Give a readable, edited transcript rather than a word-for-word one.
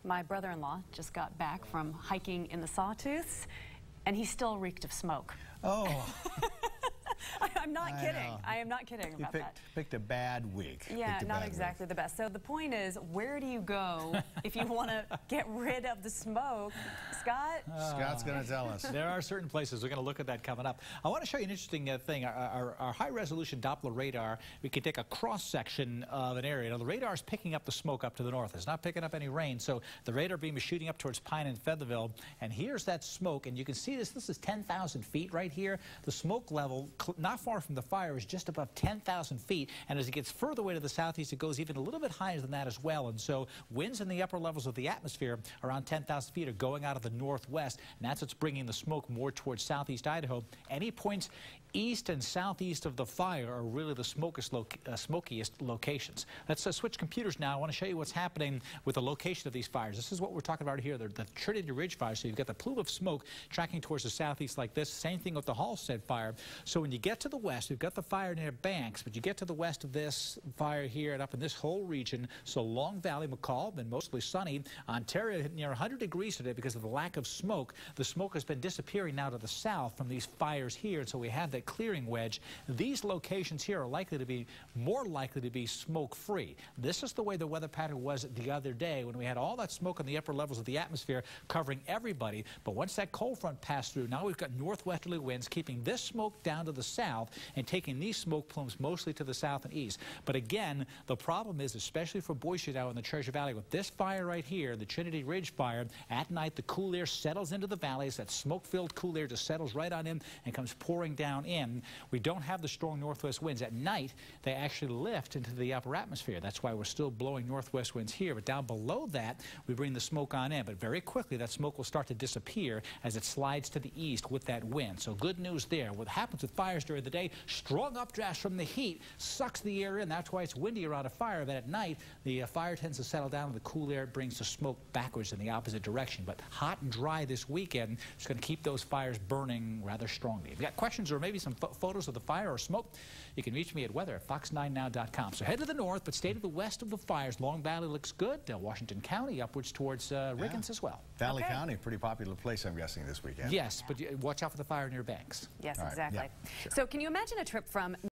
My brother-in-law just got back from hiking in the Sawtooths, and he still reeked of smoke. Oh. I'm not kidding. I am not kidding about that. Picked a bad week. Yeah, not exactly the best. So the point is, where do you go if you want to get rid of the smoke? Scott? Scott's going to tell us. There are certain places. We're going to look at that coming up. I want to show you an interesting thing. Our high-resolution Doppler radar, we can take a cross-section of an area. Now, the radar is picking up the smoke up to the north. It's not picking up any rain, so the radar beam is shooting up towards Pine and Featherville, and here's that smoke, and you can see this. This is 10,000 feet right here. The smoke level, not far from the fire, is just above 10,000 feet, and as it gets further away to the southeast, it goes even a little bit higher than that as well, and so winds in the upper levels of the atmosphere around 10,000 feet are going out of the northwest, and that's what's bringing the smoke more towards southeast Idaho. Any points east and southeast of the fire are really the smokiest locations. Let's switch computers now. I want to show you what's happening with the location of these fires. This is what we're talking about here, the Trinity Ridge fire. So you've got the plume of smoke tracking towards the southeast like this. Same thing with the Halstead fire. So when you get to the west, we've got the fire near Banks, but you get to the west of this fire here and up in this whole region. So Long Valley, McCall, been mostly sunny. Ontario near 100 degrees today because of the lack of smoke. The smoke has been disappearing now to the south from these fires here, and so we have that clearing wedge. These locations here are more likely to be smoke-free. This is the way the weather pattern was the other day when we had all that smoke in the upper levels of the atmosphere covering everybody. But once that cold front passed through, now we've got northwesterly winds keeping this smoke down to the south and taking these smoke plumes mostly to the south and east. But again, the problem is, especially for Boise now in the Treasure Valley, with this fire right here, the Trinity Ridge fire, at night the cool air settles into the valleys. That smoke-filled cool air just settles right on in and comes pouring down in. We don't have the strong northwest winds. At night, they actually lift into the upper atmosphere. That's why we're still blowing northwest winds here. But down below that, we bring the smoke on in. But very quickly, that smoke will start to disappear as it slides to the east with that wind. So good news there. What happens with fires during the day, strong updrafts from the heat sucks the air in. That's why it's windy around a fire. But at night, the fire tends to settle down and the cool air brings the smoke backwards in the opposite direction. But hot and dry this weekend, it's going to keep those fires burning rather strongly. If you got questions or maybe some photos of the fire or smoke, you can reach me at weather@fox9now.com. So head to the north, but stay to the west of the fires. Long Valley looks good. Washington County upwards towards Riggins as well. Valley County, pretty popular place, I'm guessing, this weekend. Yes, but watch out for the fire near Banks. Yes, All right. exactly. Yeah, sure. So can you imagine a trip from